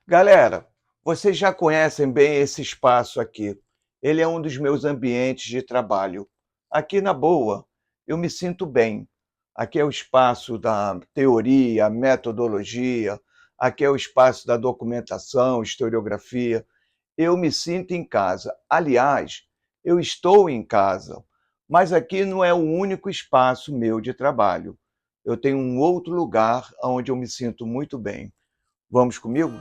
Galera, vocês já conhecem bem esse espaço aqui. Ele é um dos meus ambientes de trabalho. Aqui na boa, eu me sinto bem. Aqui é o espaço da teoria, metodologia, aqui é o espaço da documentação, historiografia. Eu me sinto em casa. Aliás, eu estou em casa, mas aqui não é o único espaço meu de trabalho. Eu tenho um outro lugar onde eu me sinto muito bem. Vamos comigo?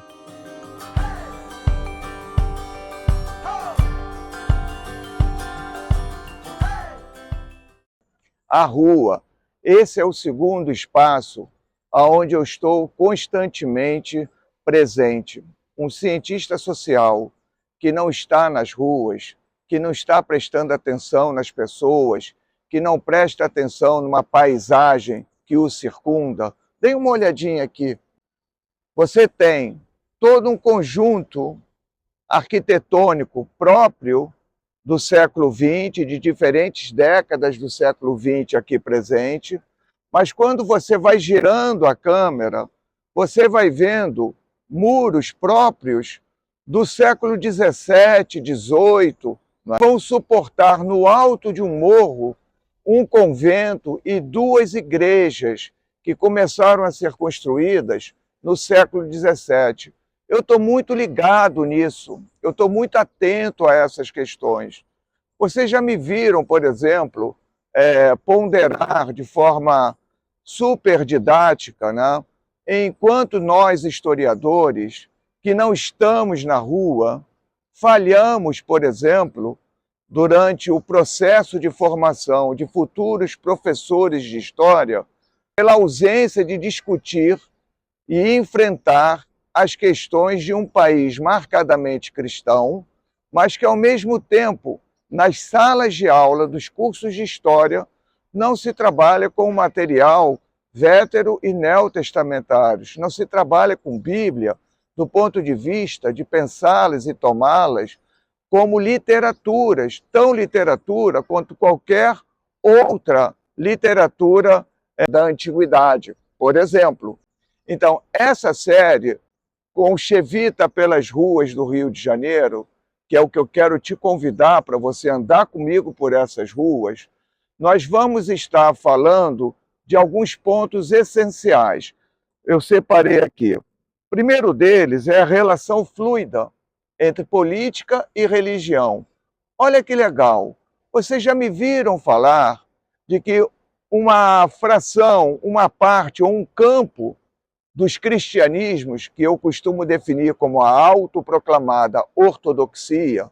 A rua. Esse é o segundo espaço onde eu estou constantemente presente. Um cientista social que não está nas ruas, que não está prestando atenção nas pessoas, que não presta atenção numa paisagem que o circunda. Dê uma olhadinha aqui. Você tem todo um conjunto arquitetônico próprio do século XX, de diferentes décadas do século XX aqui presente, mas quando você vai girando a câmera, você vai vendo muros próprios do século XVII, XVIII, vão suportar no alto de um morro um convento e duas igrejas que começaram a ser construídas no século XVII. Eu estou muito ligado nisso, eu estou muito atento a essas questões. Vocês já me viram, por exemplo, ponderar de forma super didática, né? Enquanto nós, historiadores, que não estamos na rua, falhamos, por exemplo, durante o processo de formação de futuros professores de história, pela ausência de discutir e enfrentar as questões de um país marcadamente cristão, mas que, ao mesmo tempo, nas salas de aula dos cursos de história, não se trabalha com material vétero e neotestamentários, não se trabalha com Bíblia do ponto de vista de pensá-las e tomá-las como literaturas, tão literatura quanto qualquer outra literatura da antiguidade, por exemplo. Então, essa série, com Chevita pelas ruas do Rio de Janeiro, que é o que eu quero te convidar para você andar comigo por essas ruas, nós vamos estar falando de alguns pontos essenciais. Eu separei aqui. O primeiro deles é a relação fluida entre política e religião. Olha que legal. Vocês já me viram falar de que uma fração, uma parte ou um campo dos cristianismos, que eu costumo definir como a autoproclamada ortodoxia,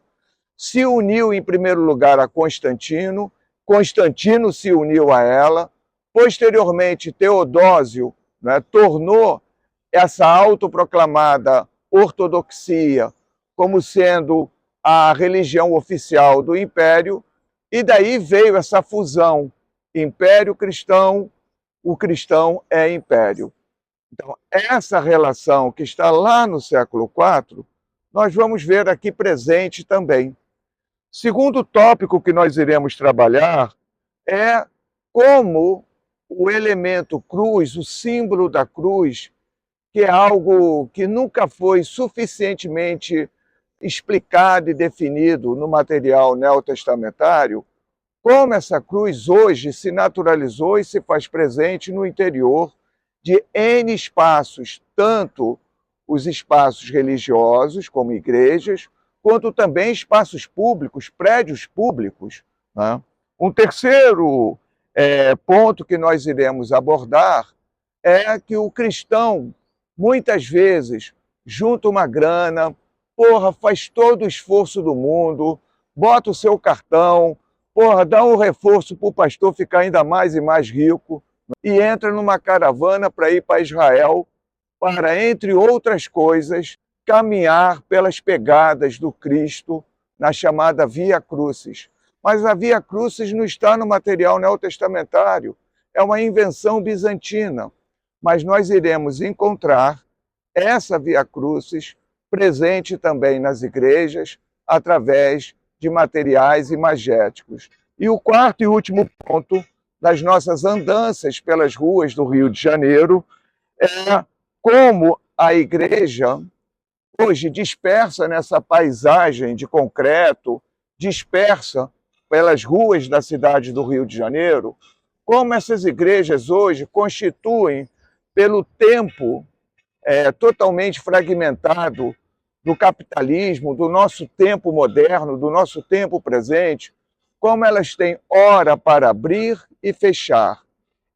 se uniu em primeiro lugar a Constantino, Constantino se uniu a ela, posteriormente Teodósio, né, tornou essa autoproclamada ortodoxia como sendo a religião oficial do Império, e daí veio essa fusão, Império Cristão, o cristão é império. Então, essa relação que está lá no século IV, nós vamos ver aqui presente também. Segundo tópico que nós iremos trabalhar é como o elemento cruz, o símbolo da cruz, que é algo que nunca foi suficientemente explicado e definido no material neotestamentário, como essa cruz hoje se naturalizou e se faz presente no interior de N espaços, tanto os espaços religiosos, como igrejas, quanto também espaços públicos, prédios públicos, né? Um terceiro ponto que nós iremos abordar é que o cristão, muitas vezes, junta uma grana, faz todo o esforço do mundo, bota o seu cartão, dá um reforço para o pastor ficar ainda mais e mais rico, e entra numa caravana para ir para Israel, para, entre outras coisas, caminhar pelas pegadas do Cristo na chamada Via Crucis. Mas a Via Crucis não está no material neotestamentário, é uma invenção bizantina. Mas nós iremos encontrar essa Via Crucis presente também nas igrejas, através de materiais imagéticos. E o quarto e último ponto das nossas andanças pelas ruas do Rio de Janeiro é como a igreja hoje dispersa nessa paisagem de concreto, dispersa pelas ruas da cidade do Rio de Janeiro, como essas igrejas hoje constituem, pelo tempo totalmente fragmentado do capitalismo, do nosso tempo moderno, do nosso tempo presente, como elas têm hora para abrir e fechar,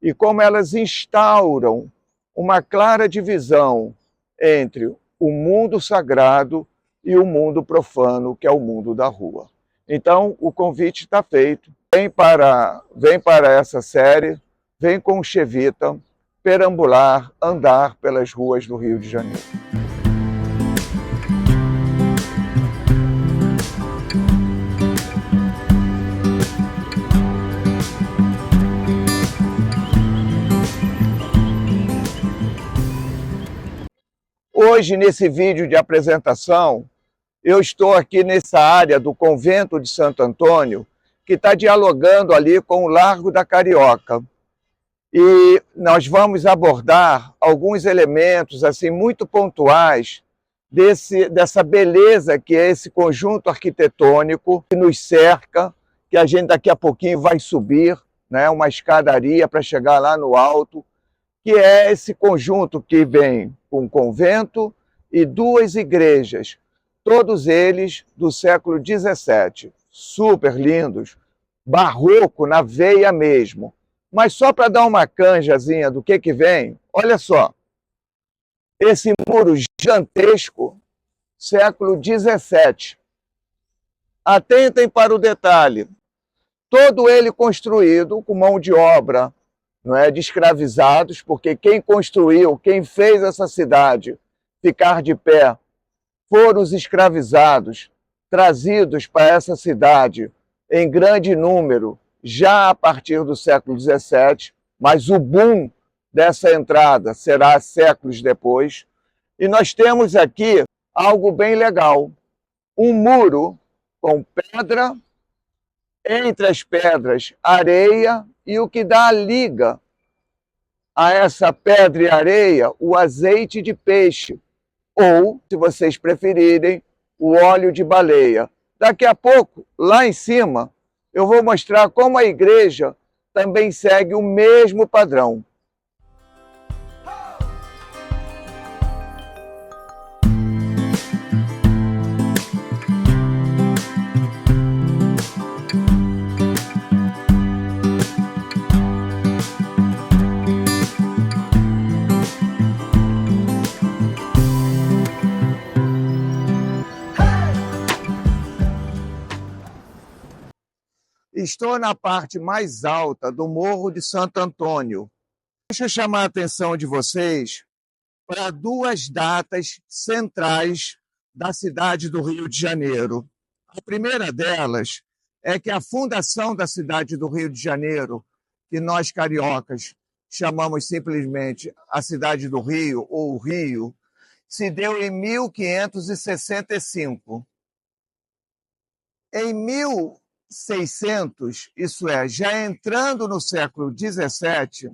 e como elas instauram uma clara divisão entre o mundo sagrado e o mundo profano, que é o mundo da rua. Então, o convite está feito. Vem para essa série, vem com o Chevita perambular, andar pelas ruas do Rio de Janeiro. Hoje, nesse vídeo de apresentação, eu estou aqui nessa área do Convento de Santo Antônio, que está dialogando ali com o Largo da Carioca. E nós vamos abordar alguns elementos assim muito pontuais dessa beleza que é esse conjunto arquitetônico que nos cerca, que a gente daqui a pouquinho vai subir, né, uma escadaria para chegar lá no alto, que é esse conjunto que vem com um convento e duas igrejas, todos eles do século XVII, super lindos, barroco na veia mesmo. Mas só para dar uma canjazinha do que vem, olha só, esse muro gigantesco, século XVII. Atentem para o detalhe, todo ele construído com mão de obra, não é, de escravizados, porque quem construiu, quem fez essa cidade ficar de pé, foram os escravizados, trazidos para essa cidade em grande número, já a partir do século XVII, mas o boom dessa entrada será séculos depois. E nós temos aqui algo bem legal, um muro com pedra, entre as pedras areia, e o que dá a liga a essa pedra e areia, o azeite de peixe, ou, se vocês preferirem, o óleo de baleia. Daqui a pouco, lá em cima, eu vou mostrar como a igreja também segue o mesmo padrão. Estou na parte mais alta do Morro de Santo Antônio. Deixa eu chamar a atenção de vocês para duas datas centrais da cidade do Rio de Janeiro. A primeira delas é que a fundação da cidade do Rio de Janeiro, que nós cariocas chamamos simplesmente a cidade do Rio ou o Rio, se deu em 1565. Em 1600, isso é, já entrando no século XVII,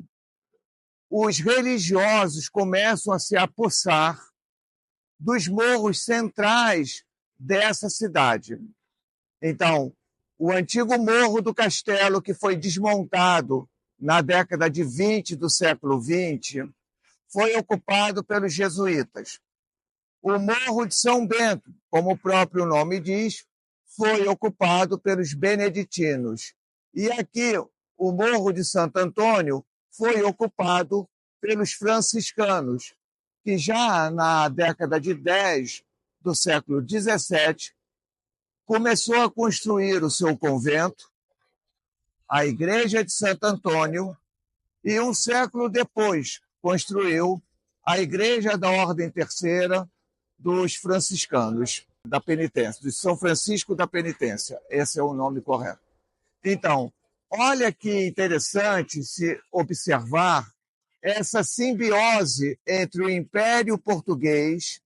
os religiosos começam a se apossar dos morros centrais dessa cidade. Então, o antigo Morro do Castelo, que foi desmontado na década de 20 do século XX, foi ocupado pelos jesuítas. O Morro de São Bento, como o próprio nome diz, foi ocupado pelos beneditinos. E aqui, o Morro de Santo Antônio foi ocupado pelos franciscanos, que já na década de 10 do século XVII começou a construir o seu convento, a Igreja de Santo Antônio, e um século depois construiu a Igreja da Ordem Terceira dos franciscanos da Penitência, de São Francisco da Penitência. Esse é o nome correto. Então, olha que interessante se observar essa simbiose entre o Império Português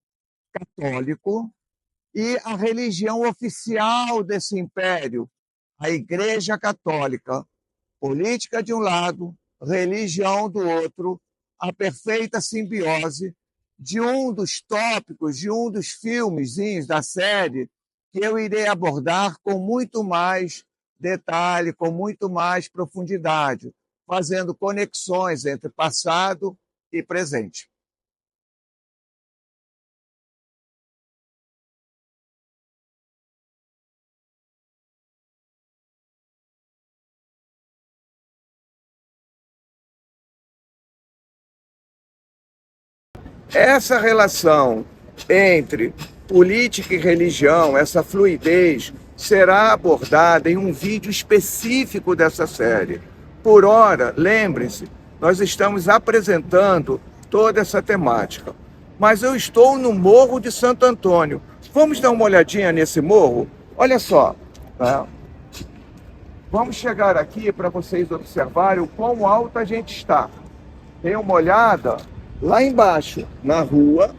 católico e a religião oficial desse império, a Igreja Católica, política de um lado, religião do outro, a perfeita simbiose de um dos tópicos, de um dos filmezinhos da série, que eu irei abordar com muito mais detalhe, com muito mais profundidade, fazendo conexões entre passado e presente. Essa relação entre política e religião, essa fluidez, será abordada em um vídeo específico dessa série. Por ora, lembre-se, nós estamos apresentando toda essa temática. Mas eu estou no Morro de Santo Antônio. Vamos dar uma olhadinha nesse morro? Olha só, né? Vamos chegar aqui para vocês observarem o quão alto a gente está. Dê uma olhada lá embaixo, na rua,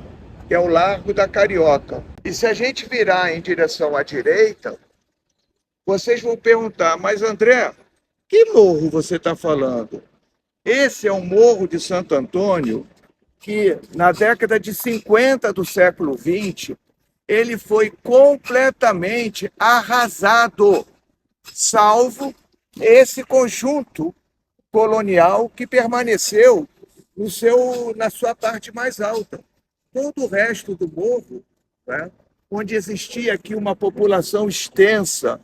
que é o Largo da Carioca. E se a gente virar em direção à direita, vocês vão perguntar, mas André, que morro você está falando? Esse é o Morro de Santo Antônio, que na década de 50 do século XX, ele foi completamente arrasado, salvo esse conjunto colonial que permaneceu na sua parte mais alta. Todo o resto do morro, né, onde existia aqui uma população extensa,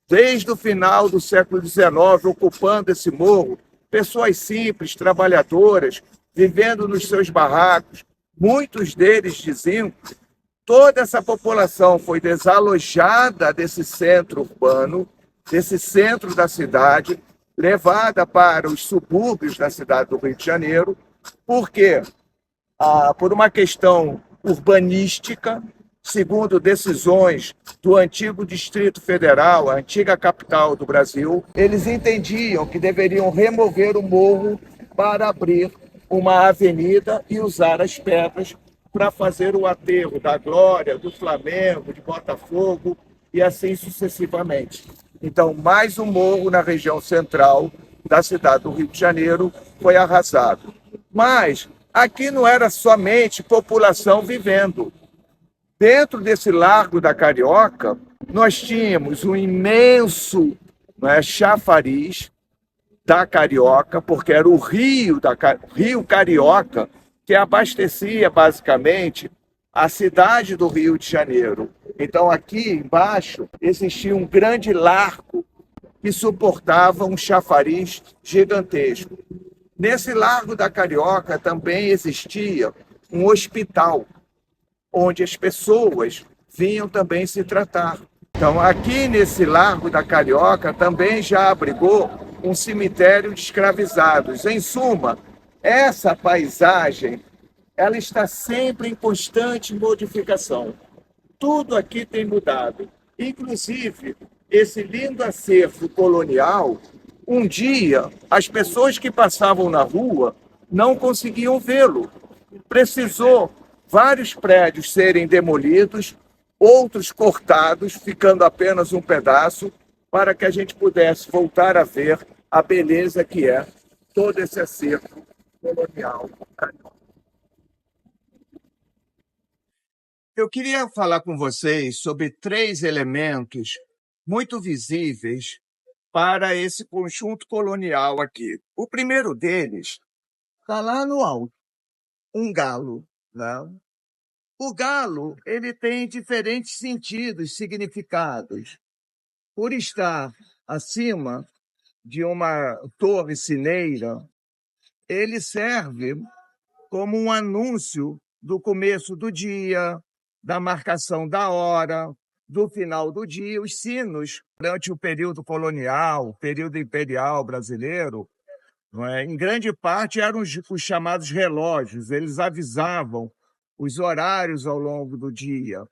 desde o final do século XIX, ocupando esse morro, pessoas simples, trabalhadoras, vivendo nos seus barracos. Muitos deles diziam que toda essa população foi desalojada desse centro urbano, desse centro da cidade, levada para os subúrbios da cidade do Rio de Janeiro, porque por uma questão urbanística, segundo decisões do antigo Distrito Federal, a antiga capital do Brasil, eles entendiam que deveriam remover o morro para abrir uma avenida e usar as pedras para fazer o aterro da Glória, do Flamengo, de Botafogo e assim sucessivamente. Então, mais um morro na região central da cidade do Rio de Janeiro foi arrasado. Mas aqui não era somente população vivendo. Dentro desse Largo da Carioca, nós tínhamos um imenso, chafariz da Carioca, porque era o Rio Carioca que abastecia basicamente a cidade do Rio de Janeiro. Então, aqui embaixo existia um grande largo que suportava um chafariz gigantesco. Nesse Largo da Carioca também existia um hospital, onde as pessoas vinham também se tratar. Então, aqui nesse Largo da Carioca também já abrigou um cemitério de escravizados. Em suma, essa paisagem ela está sempre em constante modificação. Tudo aqui tem mudado. Inclusive, esse lindo acervo colonial, um dia, as pessoas que passavam na rua não conseguiam vê-lo. Precisou vários prédios serem demolidos, outros cortados, ficando apenas um pedaço, para que a gente pudesse voltar a ver a beleza que é todo esse acervo colonial. Eu queria falar com vocês sobre 3 elementos muito visíveis para esse conjunto colonial aqui. O primeiro deles está lá no alto, um galo, né? O galo ele tem diferentes sentidos, significados. Por estar acima de uma torre cineira, ele serve como um anúncio do começo do dia, da marcação da hora, do final do dia. Os sinos, durante o período colonial, o período imperial brasileiro, não é? Em grande parte eram os chamados relógios, eles avisavam os horários ao longo do dia.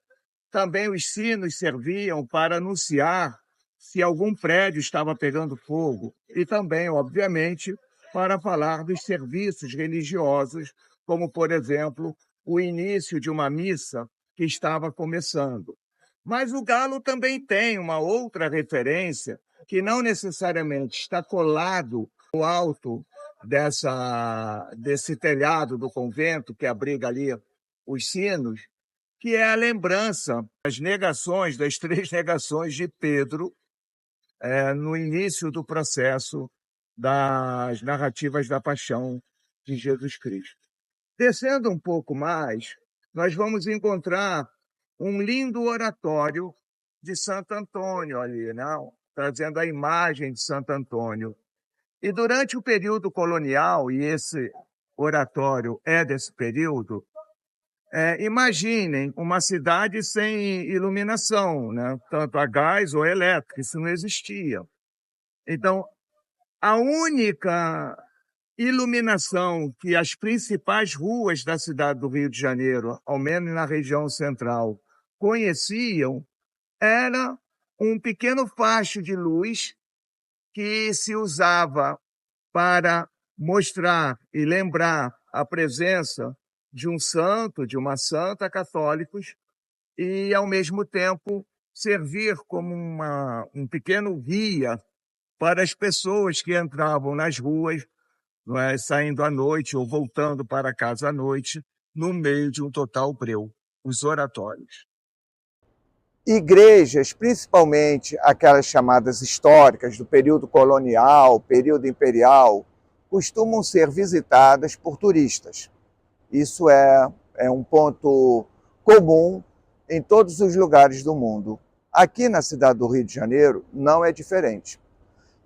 Também os sinos serviam para anunciar se algum prédio estava pegando fogo e também, obviamente, para falar dos serviços religiosos, como, por exemplo, o início de uma missa que estava começando. Mas o galo também tem uma outra referência que não necessariamente está colado no alto desse telhado do convento que abriga ali os sinos, que é a lembrança das negações, das 3 negações de Pedro, no início do processo das narrativas da paixão de Jesus Cristo. Descendo um pouco mais, nós vamos encontrar um lindo oratório de Santo Antônio ali, né? Trazendo a imagem de Santo Antônio. E durante o período colonial, e esse oratório é desse período, imaginem uma cidade sem iluminação, né? Tanto a gás ou elétrica, isso não existia. Então, a única iluminação que as principais ruas da cidade do Rio de Janeiro, ao menos na região central, conheciam, era um pequeno facho de luz que se usava para mostrar e lembrar a presença de um santo, de uma santa católicos, e, ao mesmo tempo, servir como um pequeno guia para as pessoas que entravam nas ruas, não é, saindo à noite ou voltando para casa à noite, no meio de um total breu, os oratórios. Igrejas, principalmente aquelas chamadas históricas do período colonial, período imperial, costumam ser visitadas por turistas. Isso é um ponto comum em todos os lugares do mundo. Aqui na cidade do Rio de Janeiro não é diferente.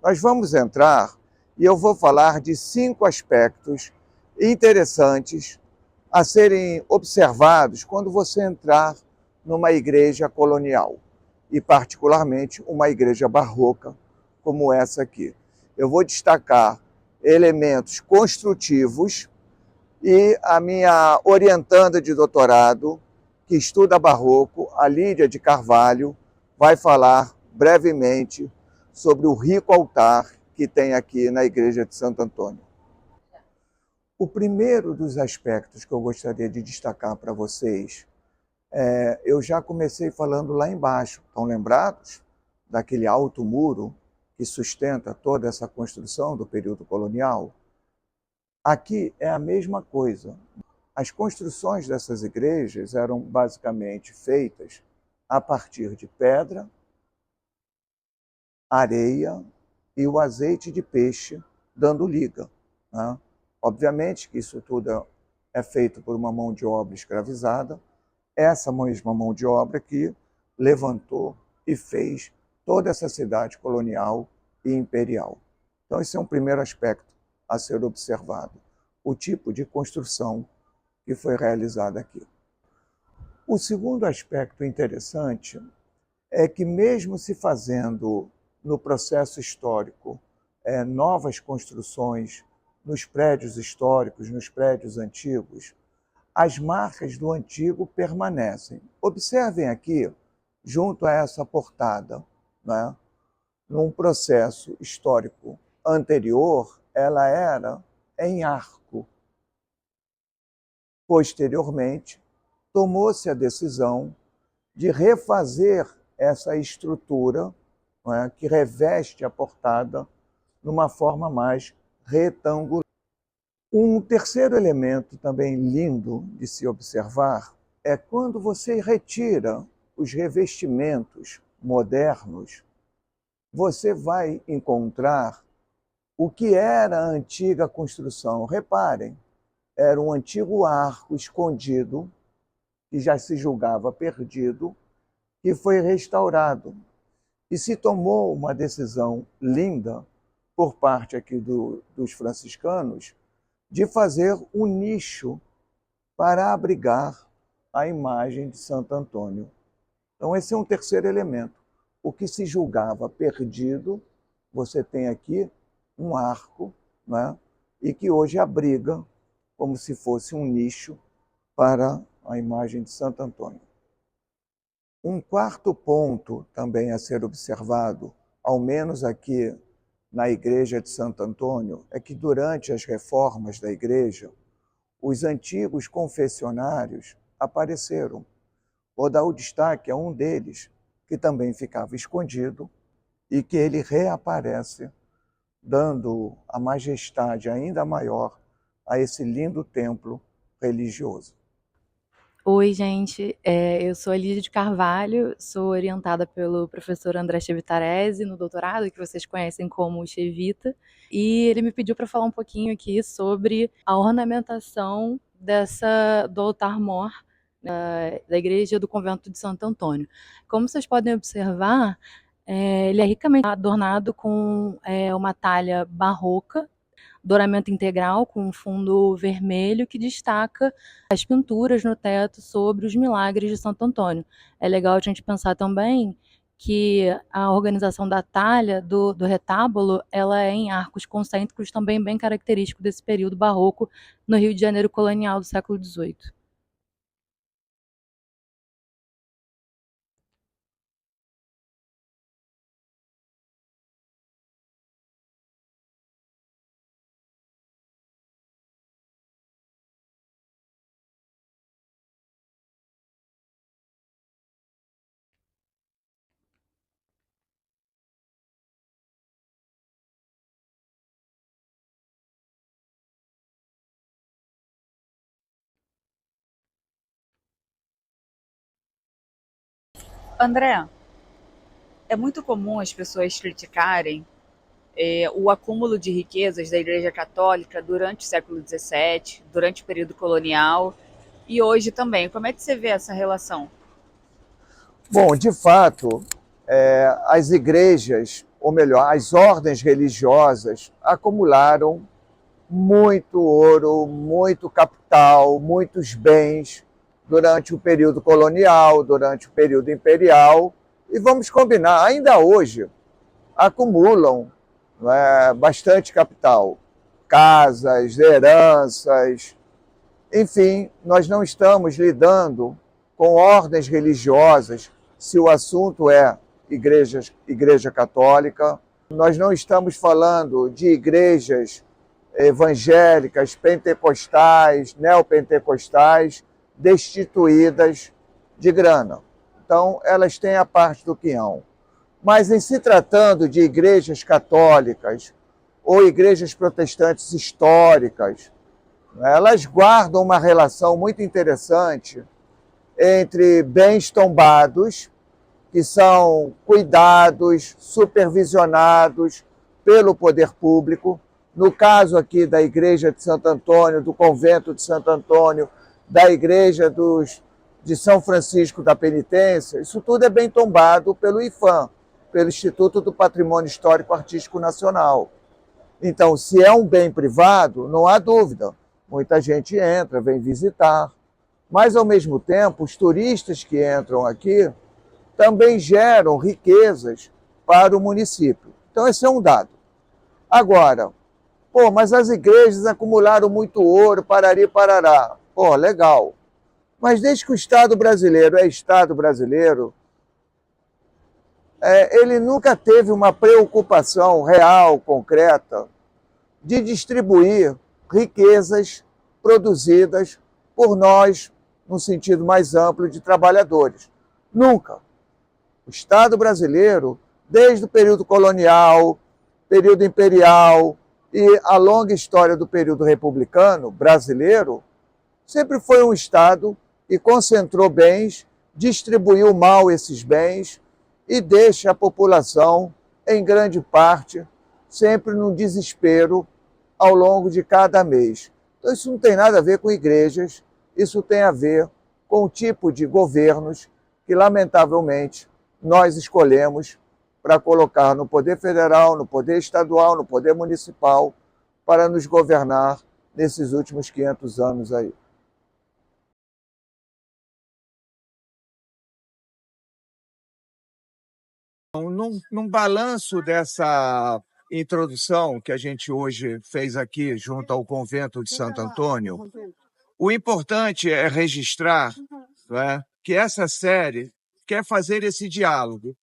Nós vamos entrar e eu vou falar de 5 aspectos interessantes a serem observados quando você entrar numa igreja colonial, e particularmente uma igreja barroca como essa aqui. Eu vou destacar elementos construtivos e a minha orientanda de doutorado, que estuda barroco, a Lídia de Carvalho, vai falar brevemente sobre o rico altar que tem aqui na igreja de Santo Antônio. O primeiro dos aspectos que eu gostaria de destacar para vocês, eu já comecei falando lá embaixo, estão lembrados daquele alto muro que sustenta toda essa construção do período colonial? Aqui é a mesma coisa. As construções dessas igrejas eram basicamente feitas a partir de pedra, areia e o azeite de peixe dando liga, né? Obviamente que isso tudo é feito por uma mão de obra escravizada, essa mesma mão de obra que levantou e fez toda essa cidade colonial e imperial. Então esse é um primeiro aspecto a ser observado, o tipo de construção que foi realizada aqui. O segundo aspecto interessante é que mesmo se fazendo no processo histórico novas construções nos prédios históricos, nos prédios antigos, as marcas do antigo permanecem. Observem aqui, junto a essa portada, né? Num processo histórico anterior, ela era em arco. Posteriormente, tomou-se a decisão de refazer essa estrutura, né, que reveste a portada numa forma mais retangular. Um terceiro elemento também lindo de se observar é quando você retira os revestimentos modernos, você vai encontrar o que era a antiga construção. Reparem, era um antigo arco escondido, que já se julgava perdido, que foi restaurado. E se tomou uma decisão linda por parte aqui dos franciscanos de fazer um nicho para abrigar a imagem de Santo Antônio. Então esse é um terceiro elemento. O que se julgava perdido, você tem aqui um arco, né, e que hoje abriga como se fosse um nicho para a imagem de Santo Antônio. Um quarto ponto também a ser observado, ao menos aqui na igreja de Santo Antônio, é que durante as reformas da igreja, os antigos confessionários apareceram. Vou dar o destaque a um deles, que também ficava escondido, e que ele reaparece dando a majestade ainda maior a esse lindo templo religioso. Oi, gente. Eu sou a Lídia de Carvalho, sou orientada pelo professor André Chevitarese no doutorado, que vocês conhecem como Chevita, e ele me pediu para falar um pouquinho aqui sobre a ornamentação do altar-mor da igreja do convento de Santo Antônio. Como vocês podem observar, ele é ricamente adornado com uma talha barroca, douramento integral com um fundo vermelho que destaca as pinturas no teto sobre os milagres de Santo Antônio. É legal a gente pensar também que a organização da talha do retábulo ela é em arcos concêntricos, também bem característico desse período barroco no Rio de Janeiro colonial do século XVIII. André, é muito comum as pessoas criticarem o acúmulo de riquezas da Igreja Católica durante o século XVII, durante o período colonial e hoje também. Como é que você vê essa relação? Bom, de fato, as igrejas, ou melhor, as ordens religiosas acumularam muito ouro, muito capital, muitos bens durante o período colonial, durante o período imperial. E vamos combinar, ainda hoje acumulam, bastante capital, casas, heranças, enfim, nós não estamos lidando com ordens religiosas, se o assunto é igreja católica. Nós não estamos falando de igrejas evangélicas, pentecostais, neopentecostais, destituídas de grana. Então, elas têm a parte do quinhão. Mas em se tratando de igrejas católicas ou igrejas protestantes históricas, elas guardam uma relação muito interessante entre bens tombados, que são cuidados, supervisionados pelo poder público. No caso aqui da Igreja de Santo Antônio, do Convento de Santo Antônio, da Igreja de São Francisco da Penitência, isso tudo é bem tombado pelo IPHAN, pelo Instituto do Patrimônio Histórico Artístico Nacional. Então, se é um bem privado, não há dúvida. Muita gente entra, vem visitar. Mas, ao mesmo tempo, os turistas que entram aqui também geram riquezas para o município. Então, esse é um dado. Agora, mas as igrejas acumularam muito ouro, parari, parará. Legal. Mas desde que o Estado brasileiro é Estado brasileiro, ele nunca teve uma preocupação real, concreta, de distribuir riquezas produzidas por nós, no sentido mais amplo de trabalhadores. Nunca. O Estado brasileiro, desde o período colonial, período imperial e a longa história do período republicano brasileiro, sempre foi um Estado que concentrou bens, distribuiu mal esses bens e deixa a população, em grande parte, sempre num desespero ao longo de cada mês. Então, isso não tem nada a ver com igrejas, isso tem a ver com o tipo de governos que, lamentavelmente, nós escolhemos para colocar no poder federal, no poder estadual, no poder municipal, para nos governar nesses últimos 500 anos aí. Num balanço dessa introdução que a gente hoje fez aqui junto ao Convento de Santo Antônio, o importante é registrar, que essa série quer fazer esse diálogo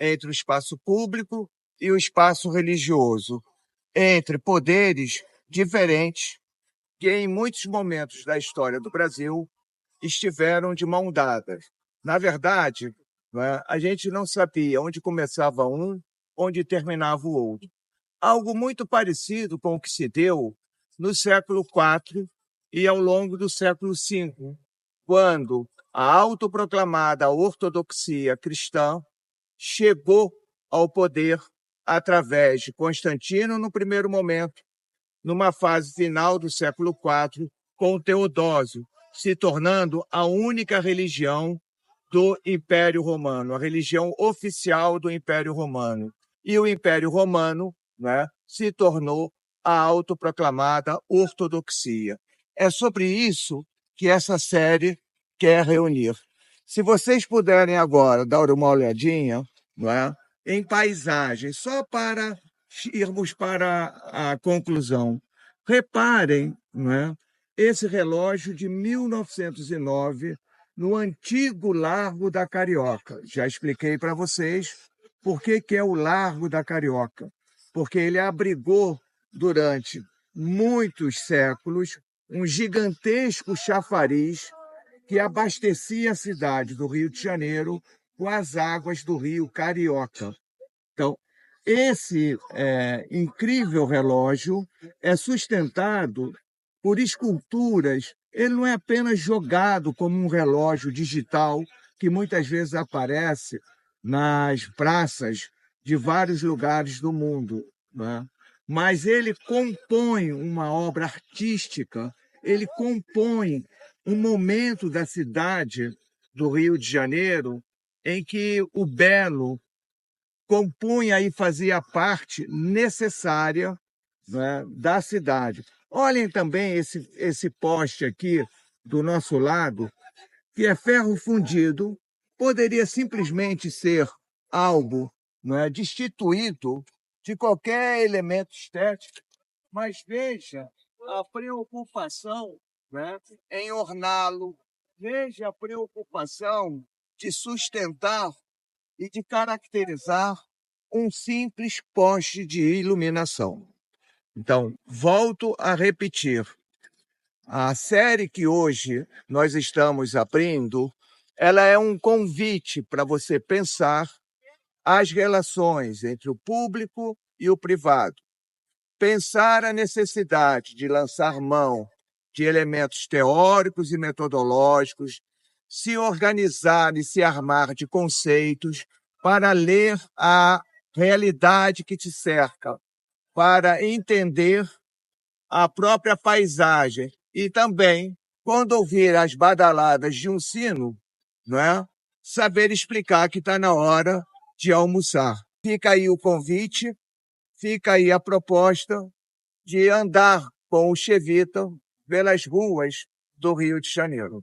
entre o espaço público e o espaço religioso, entre poderes diferentes que em muitos momentos da história do Brasil estiveram de mão dada. Na verdade, a gente não sabia onde começava um, onde terminava o outro. algo muito parecido com o que se deu no século IV e ao longo do século V, quando a autoproclamada ortodoxia cristã chegou ao poder através de Constantino no primeiro momento, numa fase final do século IV, com Teodósio, se tornando a única religião do Império Romano, a religião oficial do Império Romano. E o Império Romano, né, se tornou a autoproclamada ortodoxia. É sobre isso que essa série quer reunir. Se vocês puderem agora dar uma olhadinha, não é, em paisagem, só para irmos para a conclusão. Reparem, não é, esse relógio de 1909 no antigo Largo da Carioca. Já expliquei para vocês por que é o Largo da Carioca. Porque ele abrigou durante muitos séculos um gigantesco chafariz que abastecia a cidade do Rio de Janeiro com as águas do Rio Carioca. Então, esse incrível relógio é sustentado por esculturas. Ele não é apenas jogado como um relógio digital que muitas vezes aparece nas praças de vários lugares do mundo, né? Mas ele compõe uma obra artística, ele compõe um momento da cidade do Rio de Janeiro em que o belo compunha e fazia parte necessária, né, da cidade. Olhem também esse poste aqui do nosso lado, que é ferro fundido, poderia simplesmente ser algo, né, destituído de qualquer elemento estético, mas veja a preocupação, né, em orná-lo, veja a preocupação de sustentar e de caracterizar um simples poste de iluminação. Então, volto a repetir, a série que hoje nós estamos abrindo, ela é um convite para você pensar as relações entre o público e o privado, pensar a necessidade de lançar mão de elementos teóricos e metodológicos, se organizar e se armar de conceitos para ler a realidade que te cerca, para entender a própria paisagem e também, quando ouvir as badaladas de um sino, não é? Saber explicar que está na hora de almoçar. Fica aí o convite, fica aí a proposta de andar com o Chevita pelas ruas do Rio de Janeiro.